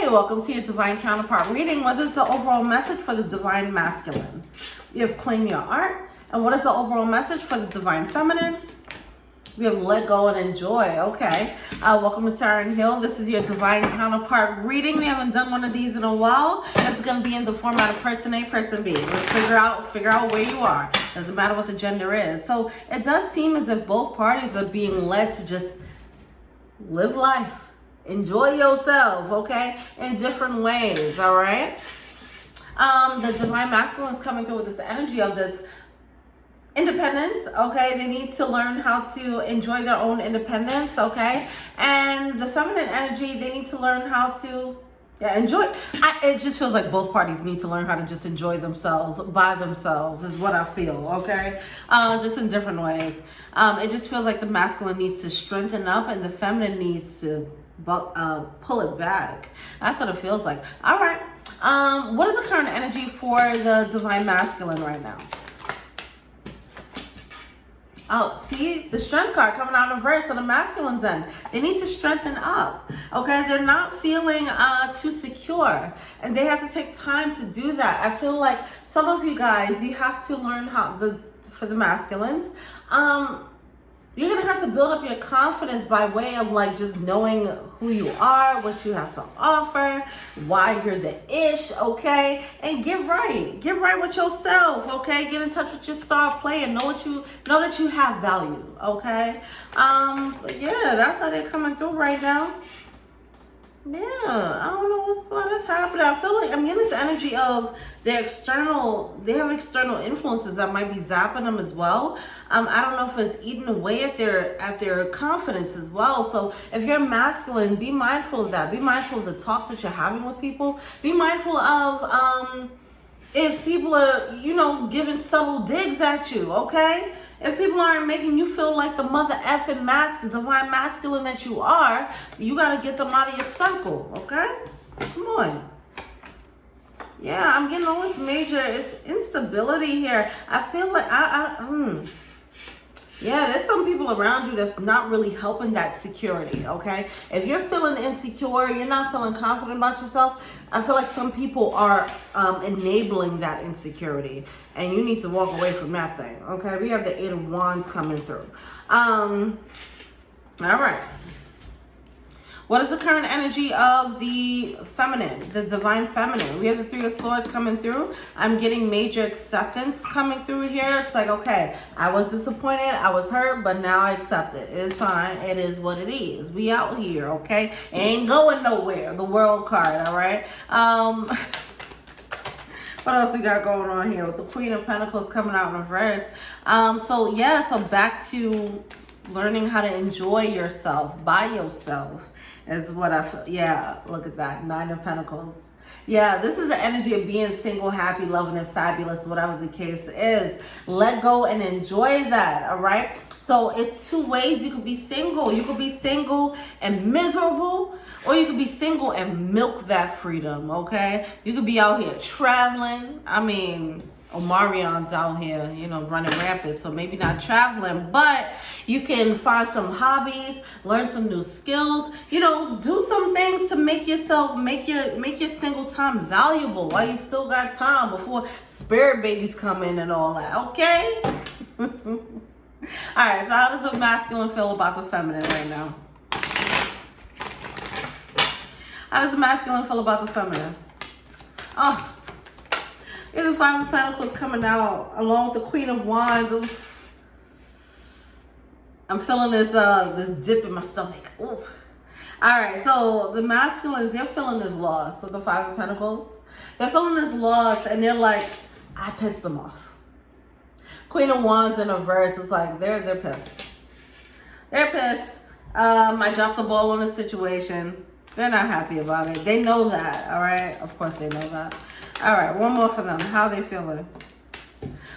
Hey, welcome to your Divine Counterpart reading. What is the overall message for the Divine Masculine? We have Claim Your Art. And what is the overall message for the Divine Feminine? We have Let Go and Enjoy. Okay. Welcome to Tarot and Heal. This is your Divine Counterpart reading. We haven't done one of these in a while. It's going to be in the format of Person A, Person B. Let's figure out where you are. Doesn't matter what the gender is. So it does seem as if both parties are being led to just live life. Enjoy yourself, okay? In different ways, all right? The Divine Masculine is coming through with this energy of this independence, okay? They need to learn how to enjoy their own independence, okay? And the feminine energy, they need to learn how to enjoy. It just feels like both parties need to learn how to just enjoy themselves by themselves is what I feel, okay? Just in different ways. It just feels like the masculine needs to strengthen up and the feminine needs to pull it back. That's what it feels like. All right. What is the current energy for the Divine Masculine right now? Oh, see the Strength card coming out in reverse on the masculine's end. They need to strengthen up. Okay, they're not feeling too secure, and they have to take time to do that. I feel like some of you guys, you have to learn for the masculines. You're going to have to build up your confidence by way of like just knowing who you are, what you have to offer, why you're the ish, okay? And get right. Get right with yourself, okay? Get in touch with your star player. Know that you have value, okay? But yeah, that's how they're coming through right now. Yeah, I don't know what is happening. I feel like I'm getting this energy of they have external influences that might be zapping them as well. I don't know if it's eating away at their confidence as well. So if you're masculine, be mindful of that. Be mindful of the talks that you're having with people. Be mindful of if people are, giving subtle digs at you, okay? If people aren't making you feel like the mother effing divine masculine that you are, you got to get them out of your circle, okay? Come on. Yeah, I'm getting all this it's instability here. I feel like yeah, there's some people around you that's not really helping that security, okay? If you're feeling insecure, you're not feeling confident about yourself, I feel like some people are enabling that insecurity, and you need to walk away from that thing, okay? We have the Eight of Wands coming through. All right. What is the current energy of the feminine, the Divine Feminine? We have the Three of Swords coming through. I'm getting major acceptance coming through here. It's like, okay, I was disappointed, I was hurt, but now I accept it. It's fine. It is what it is. We out here, okay? Ain't going nowhere. The World card, all right? What else we got going on here with the Queen of Pentacles coming out in reverse? So back to learning how to enjoy yourself by yourself is what I feel. Yeah, look at that. Nine of Pentacles. Yeah, this is the energy of being single, happy, loving, and fabulous, whatever the case is. Let go and enjoy that, all right? So it's two ways you could be single. You could be single and miserable, or you could be single and milk that freedom, okay? You could be out here traveling. I mean, Omarion's out here, running rampant, so maybe not traveling, but you can find some hobbies, learn some new skills, do some things to make your single time valuable while you still got time before spirit babies come in and all that, okay? All right, so how does the masculine feel about the feminine right now? How does the masculine feel about the feminine? Oh, here's the Five of Pentacles coming out along with the Queen of Wands. I'm feeling this dip in my stomach. Ooh. All right, so the masculines, they're feeling this loss with the Five of Pentacles. They're feeling this loss, and they're like, I pissed them off. Queen of Wands in reverse, it's like they're pissed. They're pissed. I dropped the ball on the situation. They're not happy about it. They know that, all right? Of course they know that. All right, one more for them. How they feeling?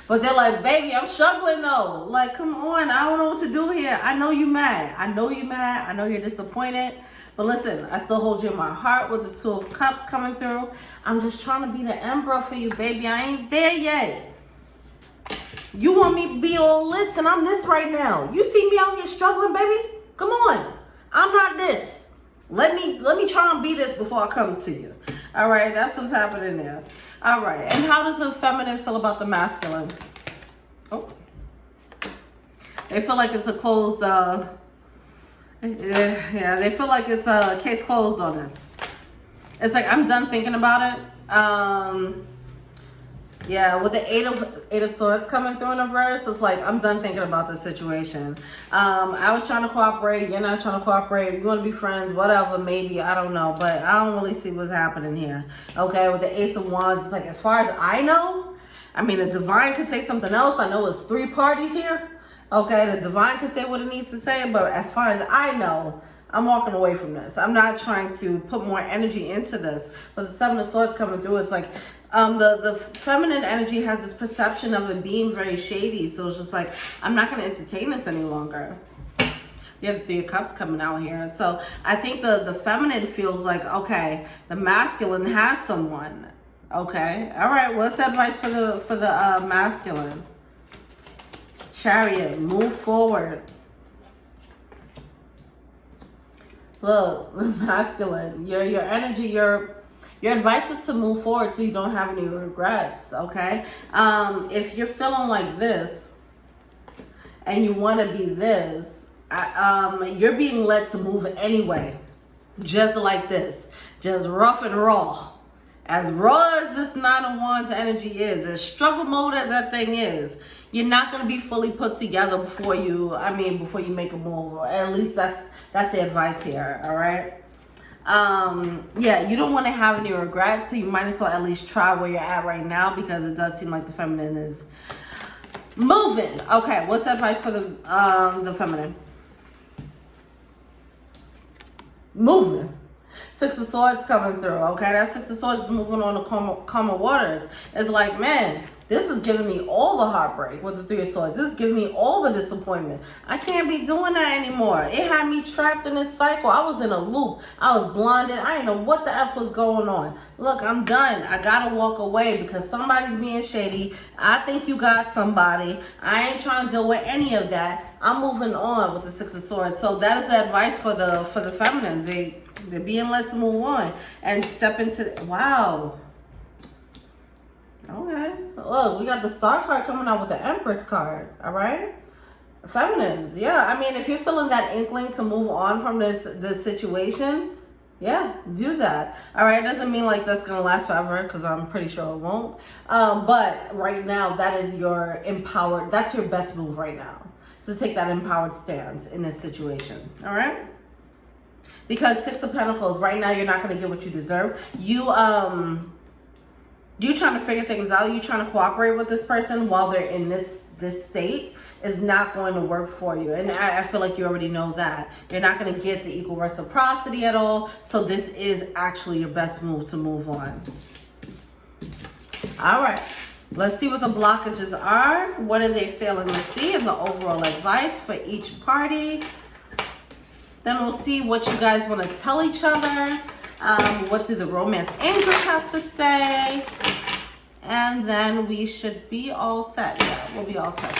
But they're like, baby, I'm struggling though. Like, come on, I don't know what to do here. I know you mad. I know you mad. I know you're disappointed. But listen, I still hold you in my heart with the Two of Cups coming through. I'm just trying to be the emperor for you, baby. I ain't there yet. You want me to be all this, and I'm this right now. You see me out here struggling, baby? Come on. I'm not this. Let me try and beat this before I come to you. All right, that's what's happening there. All right, and how does the feminine feel about the masculine? Oh, they feel like it's a closed. Yeah, they feel like it's a case closed on this. It's like, I'm done thinking about it. Yeah, with the eight of swords coming through in a verse, it's like, I'm done thinking about this situation. I was trying to cooperate. You're not trying to cooperate. You want to be friends, whatever, maybe, I don't know. But I don't really see what's happening here. Okay, with the Ace of Wands, it's like, as far as I know, I mean, the divine could say something else. I know it's 3 parties here. Okay, the divine can say what it needs to say. But as far as I know, I'm walking away from this. I'm not trying to put more energy into this. But the Seven of Swords coming through, it's like, the feminine energy has this perception of it being very shady. So it's just like, I'm not going to entertain this any longer. You have the 3 of Cups coming out here. So I think the feminine feels like, okay, the masculine has someone. Okay. All right. What's the advice for the masculine? Chariot, move forward. Look, the masculine, your energy, your advice is to move forward so you don't have any regrets, okay? If you're feeling like this and you want to be this, you're being led to move anyway, just like this, just rough and raw. As raw as this 9 of Wands energy is, as struggle mode as that thing is, you're not going to be fully put together before you make a move. Or at least that's the advice here, all right? Yeah, you don't want to have any regrets, so you might as well at least try where you're at right now, because it does seem like the feminine is moving. Okay, what's the advice for the feminine? Moving. 6 of Swords coming through, okay? That 6 of Swords is moving on to calmer waters. It's like, man, this is giving me all the heartbreak with the 3 of Swords. This is giving me all the disappointment. I can't be doing that anymore. It had me trapped in this cycle. I was in a loop. I was blinded. I didn't know what the F was going on. Look, I'm done. I gotta walk away because somebody's being shady. I think you got somebody. I ain't trying to deal with any of that. I'm moving on with the 6 of Swords. So that is the advice for the feminines. They're being led to move on and step into, wow. Okay. Look, we got the Star card coming out with the Empress card. All right. Feminines. Yeah. I mean, if you're feeling that inkling to move on from this situation, yeah, do that. All right. It doesn't mean like that's going to last forever, because I'm pretty sure it won't. But right now, that is your empowered. That's your best move right now. So take that empowered stance in this situation. All right. Because 6 of Pentacles, right now, you're not going to get what you deserve. You trying to figure things out, you trying to cooperate with this person while they're in this state is not going to work for you. And I feel like you already know that. You're not going to get the equal reciprocity at all. So this is actually your best move to move on. All right. Let's see what the blockages are. What are they failing to see? And the overall advice for each party. Then we'll see what you guys want to tell each other. What do the romance angels have to say? And then we should be all set. Yeah, we'll be all set.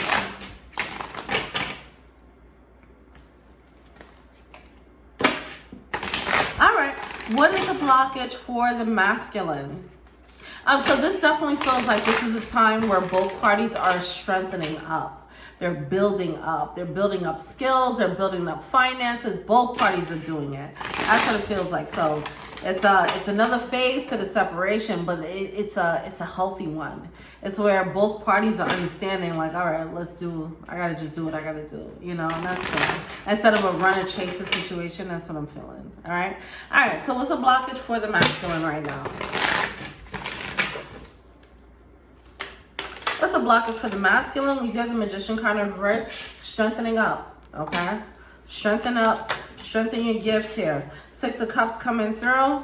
All right. What is the blockage for the masculine? So this definitely feels like this is a time where both parties are strengthening up. They're building up. They're building up skills. They're building up finances. Both parties are doing it. That's what it feels like. So it's another phase to the separation, but it's a healthy one. It's where both parties are understanding, like, all right, I gotta just do what I gotta do, you know, and that's good. Instead of a run and chase situation, that's what I'm feeling. All right. So what's a blockage for the masculine right now? What's a blockage for the masculine? We have the Magician card in reverse, strengthening up, okay? Strengthen up, strengthen your gifts here. 6 of Cups coming through.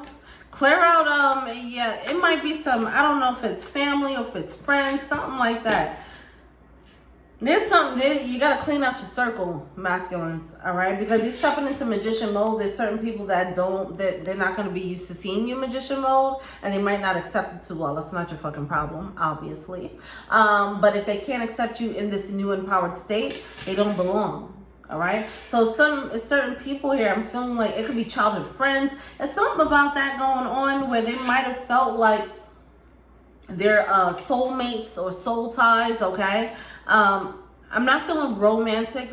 Clear out, yeah, it might be some, I don't know if it's family or if it's friends, something like that. There's something there, you got to clean out your circle, masculines, all right? Because you're stepping into magician mode. There's certain people that they're not going to be used to seeing you magician mode, and they might not accept it too well. That's not your fucking problem, obviously. But if they can't accept you in this new empowered state, they don't belong, All right. So certain people here, I'm feeling like it could be childhood friends. There's something about that going on where they might have felt like they're soulmates or soul ties. Okay. I'm not feeling romantic.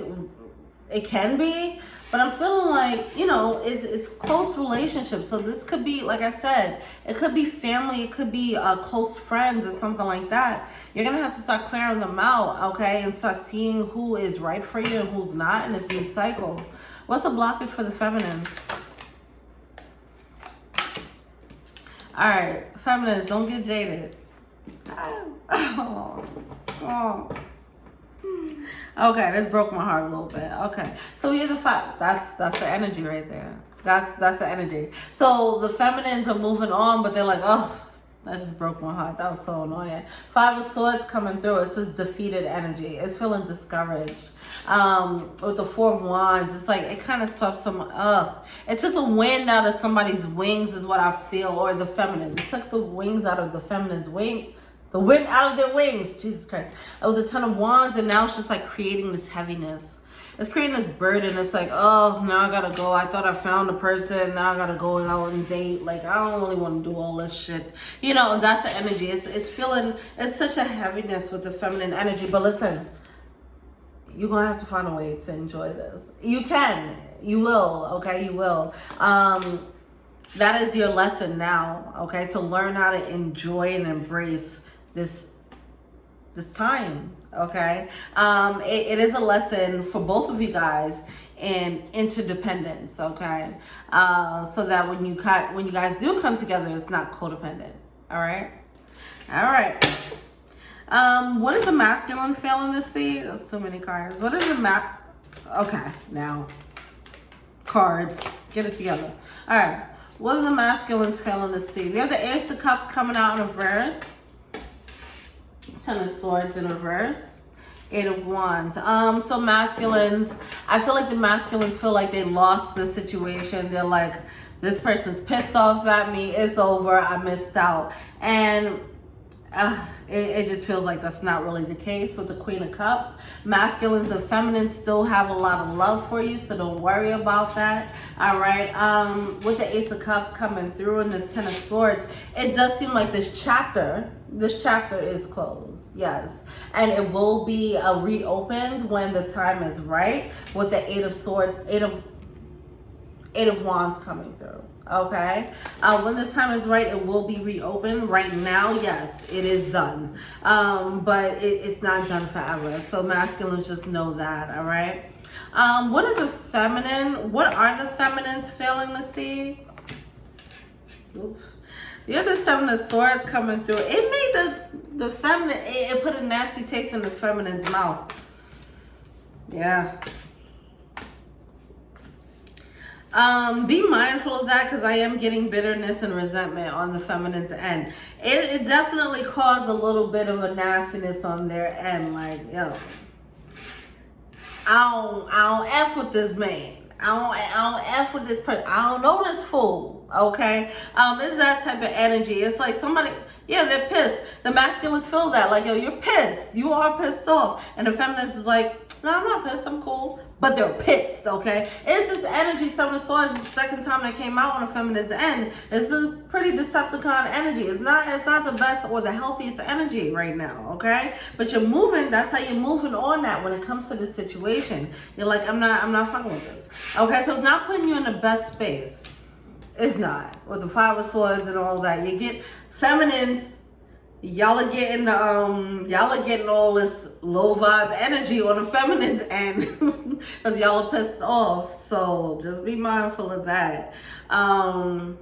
It can be, but I'm feeling like, you know, it's close relationships. So this could be, like I said, it could be family, it could be close friends or something like that. You're gonna have to start clearing them out, okay, and start seeing who is right for you and who's not in this new cycle. What's the blockage for the feminine? All right, feminines, don't get jaded. Oh. Okay, this broke my heart a little bit. Okay, so here's the five. That's the energy right there. That's the energy. So the feminines are moving on, but they're like, oh, that just broke my heart. That was so annoying. Five of Swords coming through. It's this defeated energy. It's feeling discouraged. With the Four of Wands, it's like it kind of swept some. It took the wind out of somebody's wings, is what I feel, or the feminines. It took the wings out of the feminines' wing. The wind out of their wings. Jesus Christ. With the Ten of Wands, and now it's just like creating this heaviness. It's creating this burden. It's like, oh, now I gotta go. I thought I found a person. Now I gotta go out and date. Like, I don't really want to do all this shit. You know, that's the energy. It's feeling, it's such a heaviness with the feminine energy. But listen, you're gonna have to find a way to enjoy this. You can. You will. Okay, you will. That is your lesson now. Okay, to learn how to enjoy and embrace this time. Okay, it is a lesson for both of you guys in interdependence. Okay, so that when you guys do come together, it's not codependent. All right. What is the masculine failing to see? There's too many cards. What is the okay, now cards, get it together. All right, what are the masculines failing to see? We have the Ace of Cups coming out in reverse. Ten of Swords in reverse. Eight of Wands. So masculines, I feel like the masculines feel like they lost the situation. They're like, this person's pissed off at me. It's over. I missed out. And it just feels like that's not really the case with the Queen of Cups. Masculines and feminines still have a lot of love for you, so don't worry about that. All right. With the Ace of Cups coming through and the Ten of Swords, it does seem like this chapter is closed. Yes, and it will be reopened when the time is right. With the Eight of Swords, Eight of Wands coming through. Okay, when the time is right, it will be reopened. Right now, yes, it is done, but it's not done forever. So masculines, just know that. All right. What is a feminine? What are the feminines failing to see? Oof. The other Seven of Swords coming through. It made the feminine. It put a nasty taste in the feminine's mouth. Yeah. Be mindful of that, because I am getting bitterness and resentment on the feminine's end. It definitely caused a little bit of a nastiness on their end. Like, yo, I don't F with this man. I don't F with this person. I don't know this fool. Okay? It's that type of energy. It's like somebody, yeah, they're pissed. The masculines feel that. Like, yo, you're pissed. You are pissed off. And the feminist is like, no, I'm not pissed. I'm cool. But they're pissed, okay? It's this energy. Seven of Swords, the second time that came out on the feminine's end. It's a pretty Decepticon energy. It's not the best or the healthiest energy right now, okay? But you're moving. That's how you're moving on that when it comes to this situation. You're like, I'm not fucking with this. Okay, so it's not putting you in the best space. It's not. With the Five of Swords and all that. You get feminines. Y'all are getting all this low vibe energy on the feminine's end because y'all are pissed off. So just be mindful of that. Don't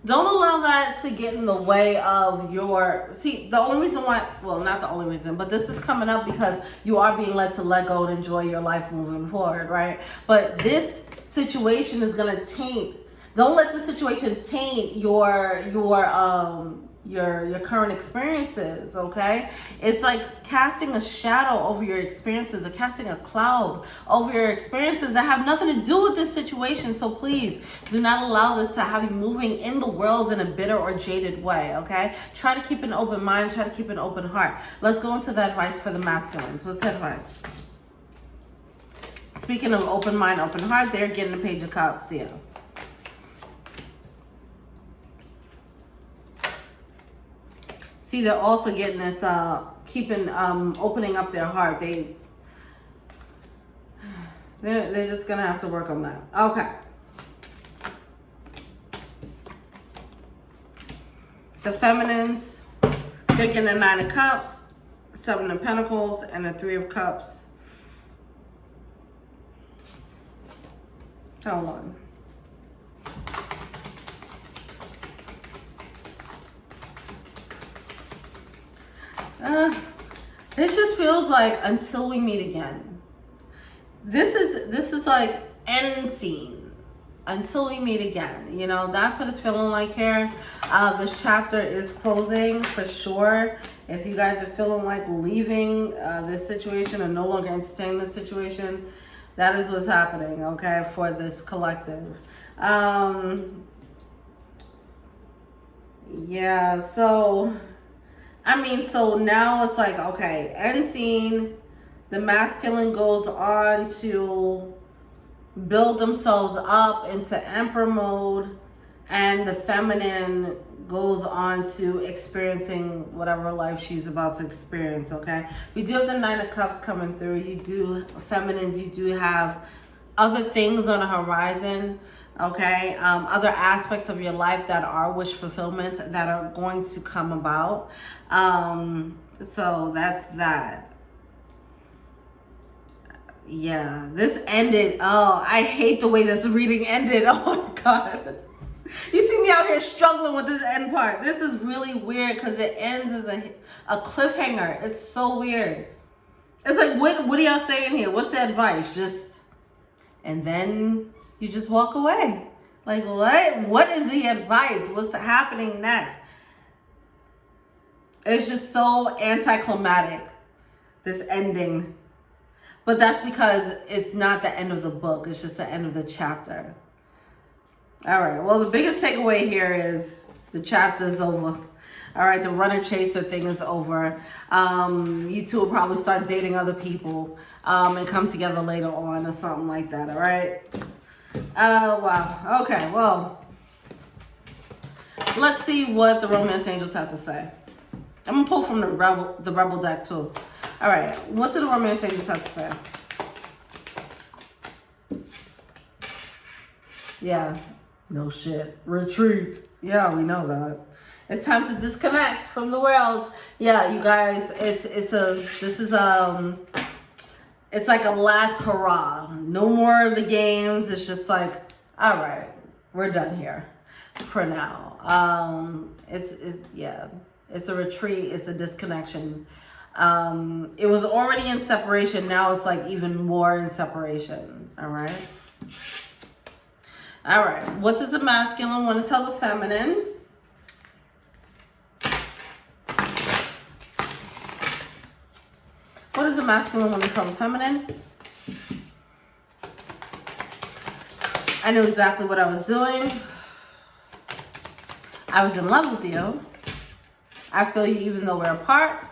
allow that to get in the way of your, see, the only reason why, well, not the only reason, but this is coming up because you are being led to let go and enjoy your life moving forward, right? But this situation is going to taint, don't let the situation taint your current experiences, okay? It's like casting a shadow over your experiences or casting a cloud over your experiences that have nothing to do with this situation. So please do not allow this to have you moving in the world in a bitter or jaded way, okay? Try to keep an open mind, try to keep an open heart. Let's go into the advice for the masculines. What's the advice? Speaking of open mind, open heart, they're getting the Page of Cups, yeah. See, they're also getting this, opening up their heart. They're just gonna have to work on that. Okay. The feminines, they're getting a 9 of Cups, 7 of Pentacles, and a 3 of Cups. Hold on. This just feels like until we meet again. This is like end scene. Until we meet again. You know, that's what it's feeling like here. This chapter is closing for sure. If you guys are feeling like leaving this situation or no longer entertaining this situation, that is what's happening, okay, for this collective. Yeah, so, I mean, so now it's like, okay, end scene. The masculine goes on to build themselves up into emperor mode, and the feminine goes on to experiencing whatever life she's about to experience, okay? We do have the 9 of Cups coming through. You do, feminines, you do have other things on the horizon, okay? Other aspects of your life that are wish fulfillment that are going to come about. So that's that. Yeah, this ended. Oh, I hate the way this reading ended. Oh my God. You see me out here struggling with this end part. This is really weird because it ends as a cliffhanger. It's so weird. It's like, what are y'all saying here? What's the advice? Just, and then you just walk away. Like, what? What is the advice? What's happening next? It's just so anticlimactic, this ending. But that's because it's not the end of the book. It's just the end of the chapter. All right. Well, the biggest takeaway here is the chapter is over. All right. The runner chaser thing is over. You two will probably start dating other people and come together later on or something like that. All right. Wow. Okay. Well, let's see what the romance angels have to say. I'm going to pull from the Rebel deck too. All right, what do the romance angels have to say? Yeah, no shit. Retreat. Yeah, we know that. It's time to disconnect from the world. Yeah, you guys, it's like a last hurrah. No more of the games. It's just like, all right, we're done here for now. It's a retreat. It's a disconnection. It was already in separation. Now it's like even more in separation. All right. All right. What does the masculine want to tell the feminine? What does the masculine want to tell the feminine? I knew exactly what I was doing. I was in love with you. I feel you even though we're apart.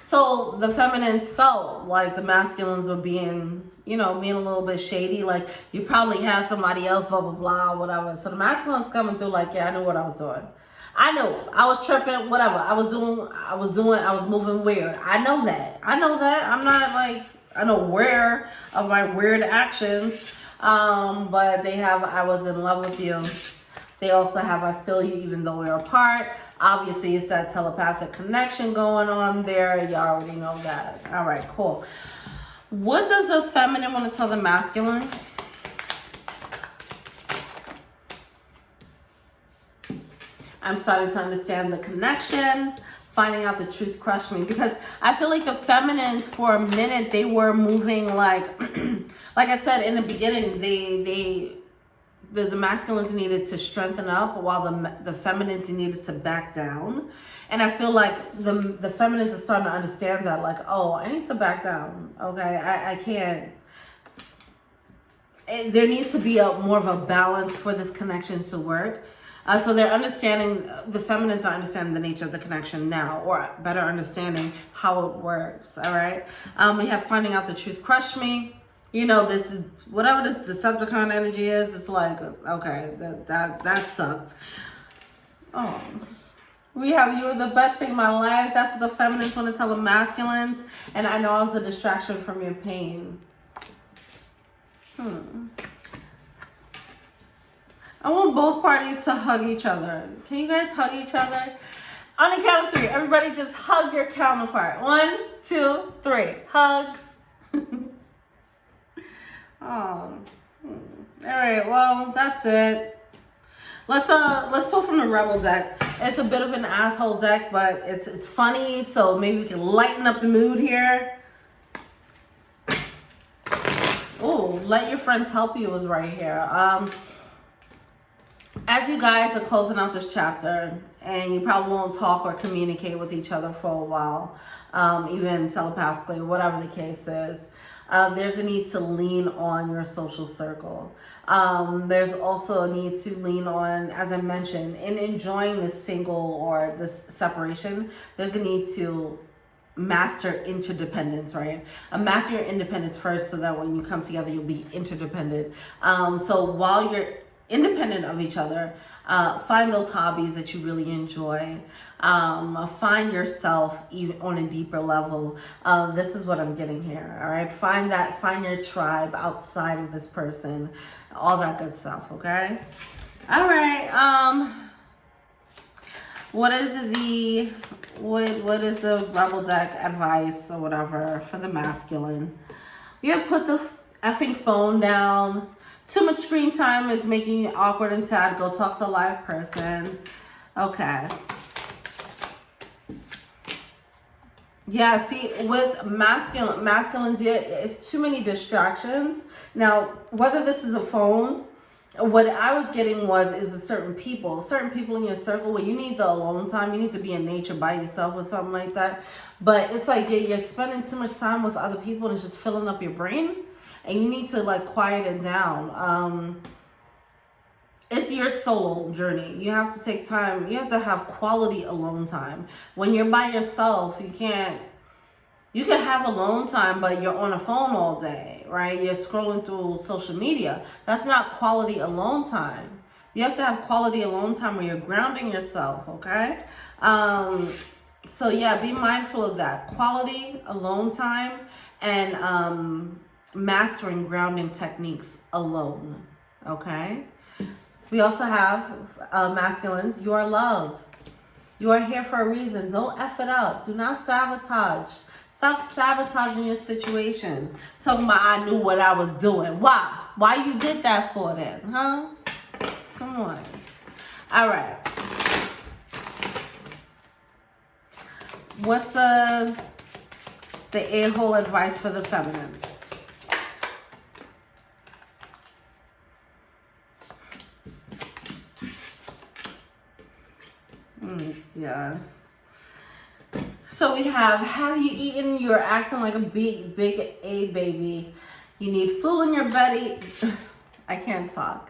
So the feminines felt like the masculines were being a little bit shady. Like, you probably had somebody else, blah, blah, blah, whatever. So the masculines coming through like, yeah, I knew what I was doing. I knew. I was tripping, whatever. I was moving weird. I know that. I'm not like, unaware of my weird actions. But they have, I was in love with you. They also have, I feel you even though we're apart. Obviously, it's that telepathic connection going on there. You already know that. All right, cool. What does the feminine want to tell the masculine? I'm starting to understand the connection. Finding out the truth crushed me. Because I feel like the feminines, for a minute, they were moving like... like I said in the beginning, the masculines needed to strengthen up while the feminines needed to back down. And I feel like the feminines are starting to understand that, like, oh, I need to back down. Okay, I can't. There needs to be more of a balance for this connection to work. So they're understanding, the feminines are understanding the nature of the connection now, or better understanding how it works, all right? We have finding out the truth crushed me. You know, this is, whatever this Decepticon energy is, it's like, okay, that sucked. Oh. We have you were the best thing in my life. That's what the feminines want to tell the masculines. And I know I was a distraction from your pain. I want both parties to hug each other. Can you guys hug each other? On the count of 3, everybody just hug your counterpart. 1, 2, 3. Hugs. Oh. All right, well, that's it. Let's pull from the Rebel deck. It's a bit of an asshole deck, but it's funny, so maybe we can lighten up the mood here. Oh, let your friends help you was right here. As you guys are closing out this chapter, and you probably won't talk or communicate with each other for a while, even telepathically, whatever the case is, there's a need to lean on your social circle. There's also a need to lean on, as I mentioned, in enjoying this single or this separation, there's a need to master interdependence, right? Master your independence first so that when you come together, you'll be interdependent. So while you're independent of each other, find those hobbies that you really enjoy. Find yourself even on a deeper level. This is what I'm getting here, all right? Find your tribe outside of this person, all that good stuff, okay? All right, what is the Rebel deck advice or whatever for the masculine? You have put the effing phone down. Too much screen time is making you awkward and sad. Go talk to a live person. Okay. Yeah, see, with masculines, it's too many distractions. Now, whether this is a phone, what I was getting is a certain people in your circle where you need the alone time. You need to be in nature by yourself or something like that. But it's like you're spending too much time with other people and it's just filling up your brain. And you need to like quiet it down. It's your solo journey. You have to take time. You have to have quality alone time. When you're by yourself, you can have alone time, but you're on a phone all day, right? You're scrolling through social media. That's not quality alone time. You have to have quality alone time where you're grounding yourself, okay? So yeah, be mindful of that. Quality alone time and mastering grounding techniques alone, okay? We also have masculines. You are loved. You are here for a reason. Don't F it up. Do not sabotage. Stop sabotaging your situations. Talking about I knew what I was doing. Why? Why you did that for then, huh? Come on. All right. What's the a-hole advice for the feminines? Yeah. So we have you eaten? You're acting like a big A baby. You need food in your belly. I can't talk.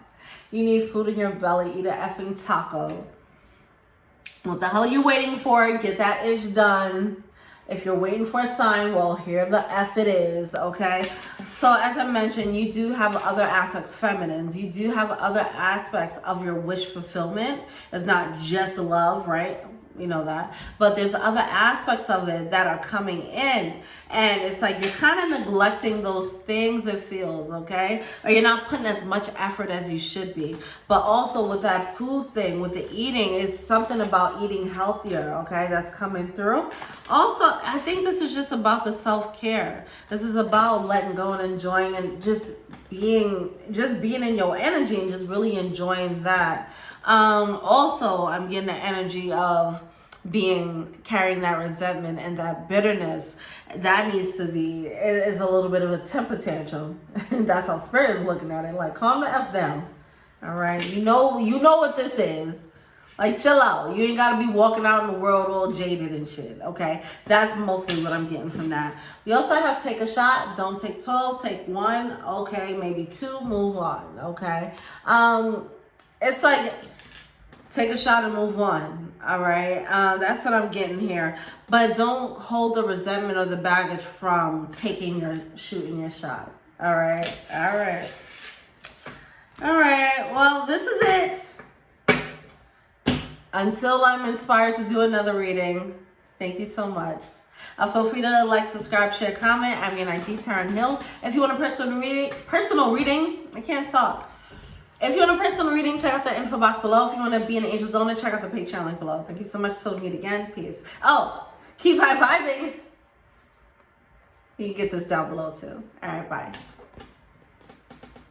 You need food in your belly. Eat a effing taco. What the hell are you waiting for? Get that ish done. If you're waiting for a sign, well, here the F it is, okay? So as I mentioned, you do have other aspects, feminines. You do have other aspects of your wish fulfillment. It's not just love, right? You know that. But there's other aspects of it that are coming in. And it's like you're kind of neglecting those things, it feels, okay? Or you're not putting as much effort as you should be. But also with that food thing, with the eating, is something about eating healthier, okay? That's coming through. Also, I think this is just about the self-care. This is about letting go and enjoying and just being in your energy and just really enjoying that. Also, I'm getting the energy of carrying that resentment and that bitterness. That needs to be, it is a little bit of a temper tantrum. That's how spirit is looking at it. Like, calm the F down. All right. You know what this is. Like, chill out. You ain't got to be walking out in the world all jaded and shit. Okay. That's mostly what I'm getting from that. We also have take a shot. Don't take 12. Take 1. Okay. Maybe 2. Move on. Okay. It's like, take a shot and move on. All right. That's what I'm getting here. But don't hold the resentment or the baggage from shooting your shot. All right. All right. All right. Well, this is it. Until I'm inspired to do another reading. Thank you so much. Feel free to like, subscribe, share, comment. I'm your IG, Taryn Hill. If you want a personal reading, I can't talk. If you want a personal reading, check out the info box below. If you want to be an angel donor, check out the Patreon link below. Thank you so much. So meet again. Peace. Oh, keep high vibing. You can get this down below too. All right, bye.